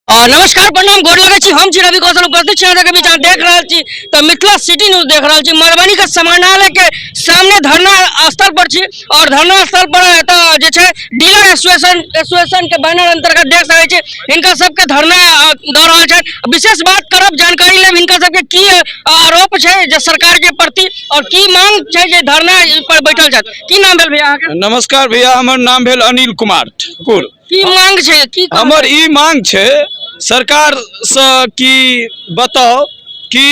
नमस्कार प्रणाम गोर लगे छी हम छी रवि कौशल उपस्थित छी के बीच देख रहल छी तो मिथिला सिटी न्यूज देख रहल छी मधुबनी के समाहरणालय के सामने धरना स्थल पर छी और धरना स्थल पर जे छै डीलर एसोसिएशन के बैनर अंतर्गत देख सकै छी इनका सबके धरना द रहल छै। विशेष बात करब जानकारी लेब इनका सबके की आरोप छै जे सरकार के प्रति और की मांग छै जे धरना पर बैठल छै। की नाम भेल भैया अहाँके? नमस्कार भैया, हमर नाम भेल अनिल कुमार ठाकुर। की मांग छै? की हमर ई मांग छै सरकार से कि बताओ कि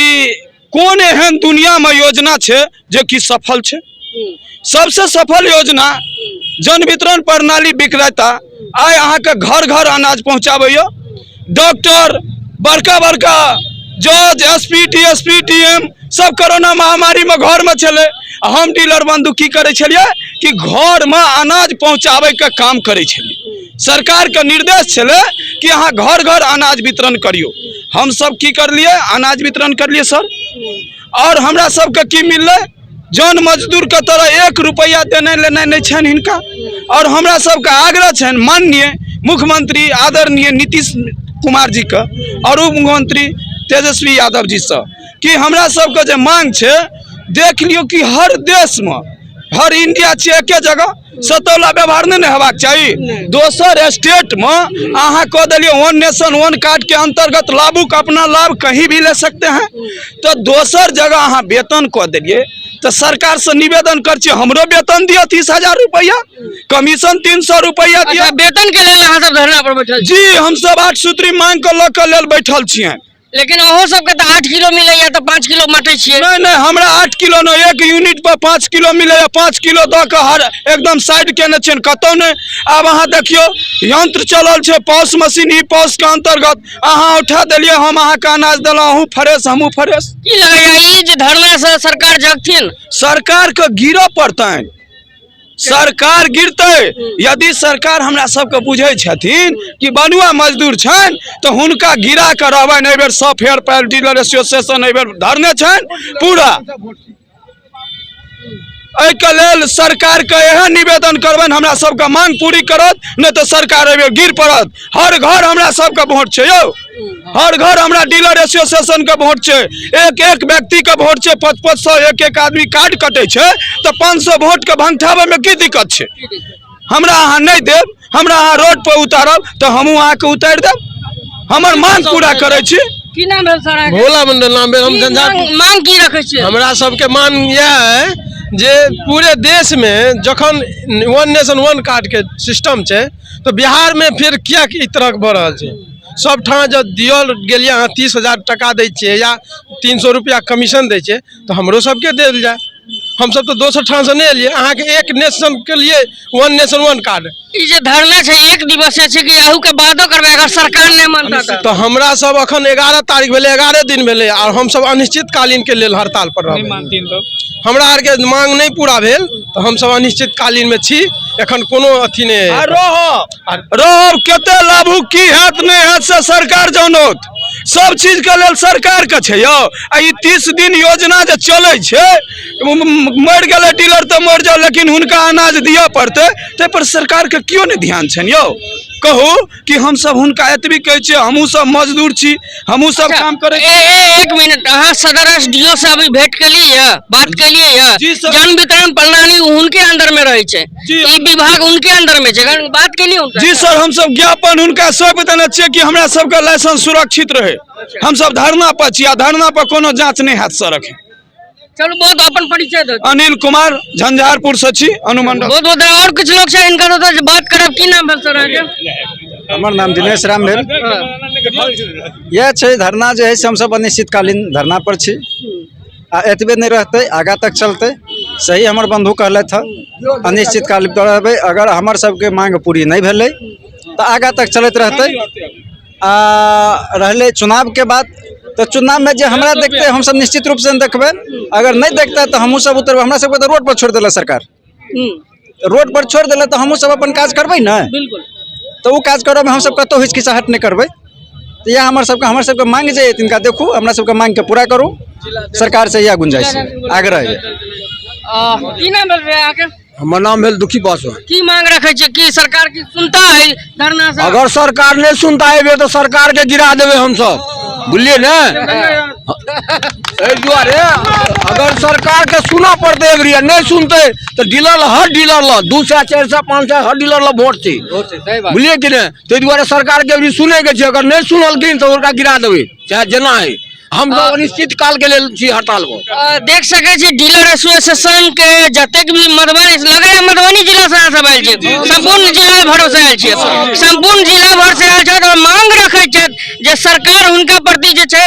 कौन एहन दुनिया में योजना छै जे कि सफल छै। सबसे सफल योजना जन वितरण प्रणाली विक्रेता आइ अहाँ के घर घर अनाज पहुँचाबैया। डॉक्टर बड़का बड़का जज एसपी टीएसपी टीएम सब कोरोना महामारी में घर में चले। हम डीलर बंधु की करे छलिए कि घर में अनाज पहुँचाबे के काम करे छलिए। सरकार के निर्देश छले कि अहाँ घर घर अनाज वितरण करियो। हम सब की करलिए, अनाज वितरण करलिए सर। और हमरा सबके की मिलले, जन मजदूर के तरह 1 रुपया देने लेने नहीं छन हिनका। और हमरा सबके आग्रह छन माननीय मुख्यमंत्री आदरणीय नीतीश कुमार जी का और उप मुख्यमंत्री तेजस्वी यादव जी से कि हमरा सबके जे मांग छे देख लियो कि हर देश में हर इंडिया छे एके जगह सतौला व्यवहार नहीं हेबाक चाहिए। दोसर स्टेट में अहाँ कह दिलिए 1 नेशन 1 कार्ड के अंतर्गत लाभुक अपना लाभ कहीं भी ले सकते हैं, तो दोसर जगह अहाँ वेतन कह दिलिए। तो सरकार से निवेदन कर छी हमरो वेतन दियो 30,000 रुपया, कमीशन 300 रुपया दियो। वेतन के लेल अहाँ सब धरना पर बैठल छी? जी हम सब 8 सूत्री मांग के लऽ लेल बैठल छियै। लेकिन ओहो सबके तो 8 किलो मिलैया तो 5 किलो मटे छियै। नहीं हमरा 8 किलो न 1 यूनिट पर 5 किलो मिलैया। 5 किलो द के हर एकदम साइड केने छै कतौ नहीं। अब अहाँ देखियो यंत्र चलल छै पॉस मशीन, ई पॉस के अंतर्गत अहाँ उठा देलिए, हम अहाँ के अनाज देलहुं, हूँ फ्रेश हमहू फ्रेश। की लगैया ई जे धरना से सरकार जगथिन? सरकार के गिरऽ पड़तैन, सरकार गिरते। यदि सरकार हमरा सबके बुझे छथिन कि बनुआ मजदूर छन तो हुनका गिरा के रहबन। एहि बेर सब फेयर पैल डीलर एसोसिएशन एहि बेर धरने छन पूरा। एहि के लेल सरकार के एहन निवेदन करबन हमरा सबके मांग पूरी करत, नहीं तो सरकार एहि बेर गिर पड़त। हर घर हमरा सबके वोट छै यौ, हर घर हमरा डीलर एसोसिएशन के वोट छै। एक एक व्यक्ति के वोट छै, 500 एक आदमी कार्ड कटे छै तो 500 वोट के भंगठाबे में की दिक्कत छै? हमरा अहाँ नहीं देब, हमरा अहाँ रोड पर उतारब तो हमहू अहाँ के उतार देब। हमर मांग पूरा करे छी। की नाम भेल सर? भोला मंडल नाम भेल। हम झंझारपुर। मांग की रखे छी? हमरा सबके मांग यह है जे पूरे देश में जखन 1 नेशन 1 कार्ड के सिस्टम छै तो बिहार में फिर किया ई तरह बढ़ रहा है? सब ठाम जब दियल गेलिए अहाँ 30,000 टका दै छियै या 300 रुपया कमीशन दै छै तो हमरो सबके देल जाए। हम सब तो 200 ठाम से नहीं एलिए। अहाँ के 1 नेशन के लिए 1 नेशन 1 कार्ड ई जे धरना छै 1 दिवसीय छै कि अहू के बादो करबे अगर सरकार नहीं मानता तो हमरा सब अखन 11 तारीख भेले, 11 दिन भेले और हम सब अनिश्चितकालीन के लेल हड़ताल पर रहब। हमरा आर के मांग नहीं पूरा भेल तो हम सब अनिश्चितकालीन में छी। एखन कोनो अथी नहीं है। रहब केते लाभू की हैत नहीं हैत से सरकार जानत। सब चीज के लेल सरकार के छै यौ। आ ई 30 दिन योजना जे चले छै, मर गेले डीलर तो मर जाओ लेकिन हुनका अनाज दिया पड़ते, ते पर सरकार के क्यों नहीं ध्यान छन यौ? कहू कि हम सब हुनका एतबी कहे छियै हमहू सब मजदूर छी, हमहू सब काम करे। 1 मिनट, अहाँ सदर एसडीओ से अभी भेंट के लिए बात के लिए जन वितरण प्रणाली उनके अंडर में रहे छै, ई विभाग उनके अंडर में छै, बात के लिए जी सर हम सब ज्ञापन उनका सब देने छियै कि हमरा सबके लाइसेंस सुरक्षित रहे। हम सब धरना पर छी, धरना पर कोनो जांच नहीं हाथ से रखे। चलो बहुत अपन परिचय दो। अनिल कुमार झंझारपुर से छी, अनुमंडल। बहुत बहुत और कुछ लोग से इनका तो बात करब। की नाम भेल सर अहाँके? हमर नाम दिनेश राम भेल। यह छै धरना जे है से हम सब अनिश्चितकालीन धरना पर छी। आ एतबे नहीं रहते, आगा तक चलते। सही हमर बंधु कहले था अनिश्चितकालीन पर रहबे। अगर हमर सबके मांग पूरी नहीं भेले तो आगा तक चलते रहते। रहले चुनाव के बाद तो चुनाव में जो हमरा देखते हम सब निश्चित रूप से देखबे। अगर नहीं देखते तो हमहू सब उतरबे। हमरा सबके तो रोड पर छोड़ दिला सरकार, रोड पर छोड़ दिला तो हमहू सब अपन काज करबे ना। बिल्कुल, तो वो काज करब में हम सब कतौ हिचकिचाहट नहीं करबे। तो यह हमर सबके मांग जे तिनका देखू, हमरा सबके मांग के पूरा करू। सरकार से यह गुंजाइश है, आग्रह है। की नाम भेल अहाँके? हमर नाम भेल दुखी पासवान। की मांग रखे छे कि सरकार की सुनता है धरना से? अगर सरकार नहीं सुनता है तो सरकार के गिरा देवे हम सब, बुझलिए ना। दुआरे अगर सरकार के सुना पड़ते एवरी नहीं सुनते तो डीलर हर डीलर ला 200 400 500 हर डीलर ला वोट थी, बुझलिए कि नहीं। तो दुआरे सरकार के एवरी सुने के छे, अगर नहीं सुनलखिन तो उनका गिरा देवे चाहे जना है। हम सब अनिश्चित काल के लेल छी हड़ताल को। देख सके छी डीलर एसोसिएशन के जतेक भी मधुबनी लगे है, मधुबनी जिला से सब आयल छे, संपूर्ण जिला भर से आयल छे, संपूर्ण जिला भर से आयल छे और मांग रखे छे जे सरकार उनका प्रति जे छे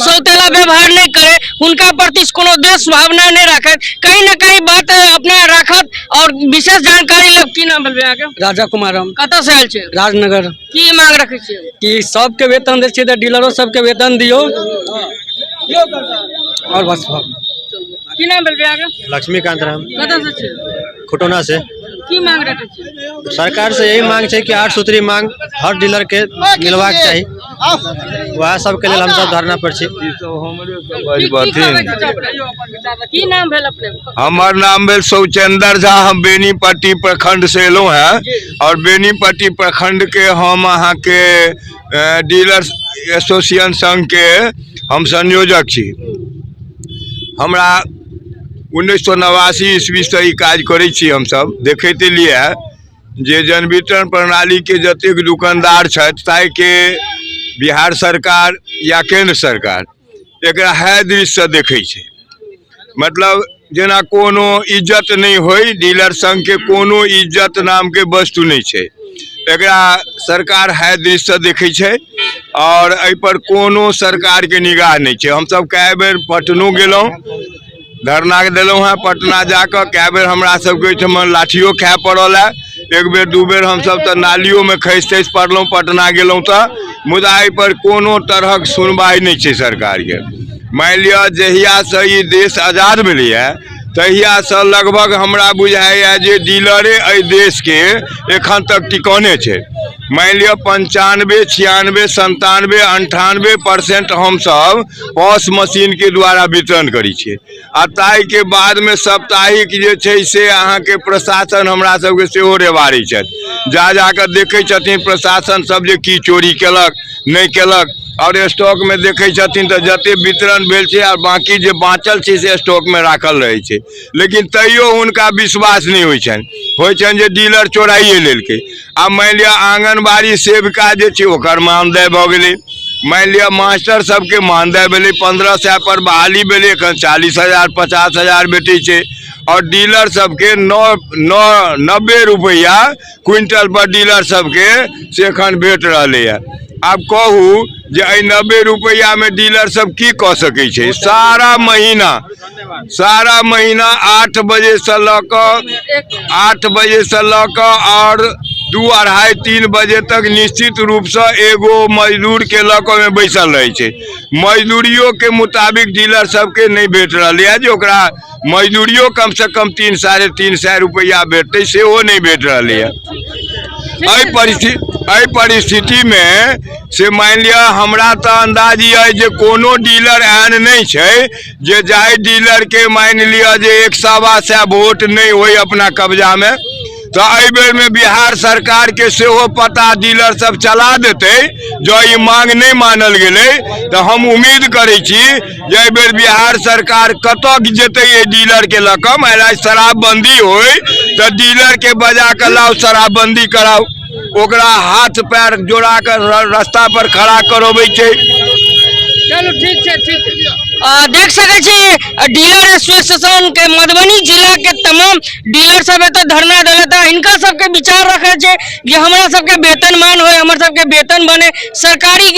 सौतेला व्यवहार नहीं करे, उनका प्रति कोनो देश भावना नहीं रखे, कहीं ना कहीं बात अपने रखत। और विशेष जानकारी ले की नाम बोलबे आगे? राजा कुमार हम कत से आयल छे? राजनगर। की मांग रखे छे? कि सबके वेतन दे छियै त डीलरो सबके वेतन दियो और बस। की नाम बोलबे आगे? लक्ष्मीकांत राम, कत से छे? खुटौना से। की मांग रखे छे? सरकार से यही मांग है कि 8 सूत्री मांग हर डीलर के मिलवाक चाहिए, वह सब के लिए हम सब धरना पर छी। की नाम भेल अपने? हमार नाम भेल सौचंदर झा, हम बेनीपट्टी प्रखंड से एलो हैं और बेनीपट्टी प्रखंड के हम अहाँ के डीलर एसोसिएशन संघ के हम संयोजक छी। हमरा 1989 ईस्वी से ई काज करे छी। हम सब देखते लिए जे जन वितरण प्रणाली के जतेक दुकानदार छथि ताहि के बिहार सरकार या केंद्र सरकार एकरा है दृश्य से देखे छे। मतलब जेना कोनो इज्जत नहीं होई, डीलर संघ के कोनो इज्जत नाम के वस्तु नहीं छे, एकरा सरकार है दृश्य से देखे छे और एहि पर कोनो सरकार के निगाह नहीं छे। हम सब कई बेर पटनो गेलों, धरना दिलों हैं, पटना जाकर कई बेर हमरा सबके ओहिठाम लाठियो खाए पड़ल है। एक बेर दू बेर हम सब तो नालियों में खसि तसि पड़लों, पटना गेलों तो मुदा एहि पर कोनो तरहक सुनवाई नहीं छे सरकार के। मान लिया जहिया से ई देश आजाद भेलै तहिया से लगभग हमरा बुझाइए जे डीलरे एहि देश के एखन तक टिकौने छे। मान लिया 95 96 97 98% हम सब पॉस मशीन के द्वारा वितरण करी छे आ ताहि के बाद में साप्ताहिक जे छे से अहाँ के प्रशासन हमरा सबके सेहो रेवारी छथि। जाकर देखे छथिन प्रशासन सब जे की चोरी केलक नहीं केलक और स्टॉक में देखे छथिन तो जते वितरण भेल छे और बाकी जे बाँचल छे से स्टॉक में राखल रहे छे, लेकिन तैयो हुनका विश्वास नहीं होइ छनि जे डीलर चोराइए लेलकै। आ मान लिया आंगनबाड़ी सेविका जे छे ओकर मानदेय भऽ गेलै, मान लिया मास्टर सबके मानदेय भेलै 1500 पर बहाली भेलै, एखन 40,000 50,000 भेटै छै और डीलर सबके 90 रुपया क्विंटल पर डीलर सबके से एखन भेट रहलै है। आब कहू जे 90 रुपया में डीलर सब की कह सकै छै? सारा महीना 8 बजे से लऽ कऽ और 2 अढ़ाई 3 बजे तक निश्चित रूप से एगो मजदूर के लऽ कऽ में बैसल रहे छै। मजदूरियों के मुताबिक डीलर सबके नहीं भेट रहलै है, जे ओकरा मजदूरियों कम से कम 3 साढ़े 3 सौ रुपया भेटतै सेहो नहीं भेट रहलै है। एहि परिस्थिति में से मान लिया हमरा तो अंदाज है जे कोनो डीलर एहन नहीं छे जे जाहि डीलर के मान लिया जे 100 वोट नहीं होई अपना कब्जा में, तो एहि बेर में बिहार सरकार के सेहो पता डीलर सब चला देते। जो ये मांग नहीं मानल गेलै तो हम उम्मीद करै छी जे एहि बेर बिहार सरकार कतऽ जेतै ये डीलर के लऽ कऽ। मान शराबबंदी होई तो डीलर के बजा के लाओ शराबबंदी कराओ, ओकरा हाथ पैर जोड़ा कर रास्ता पर खड़ा करबै छै। चलो ठीक है, ठीक है। देख सके छी डीलर एसोसिएशन के मधुबनी जिला के तमाम डीलर सब एत धरना देलता, इनका सबके विचार रखे छे कि हमरा सबके वेतन मान होय, हमर सबके वेतन बने, सरकारी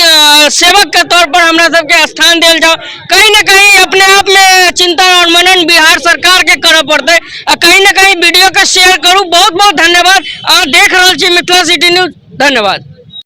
सेवक के तौर पर हमरा सबके स्थान देल जाओ। कहीं ना कहीं अपने आप में चिंतन और मनन बिहार सरकार के करे पड़ते। कहीं ना कहीं वीडियो के शेयर करूँ। बहुत बहुत धन्यवाद। देख रहल छी मिथिला सिटी न्यूज। धन्यवाद।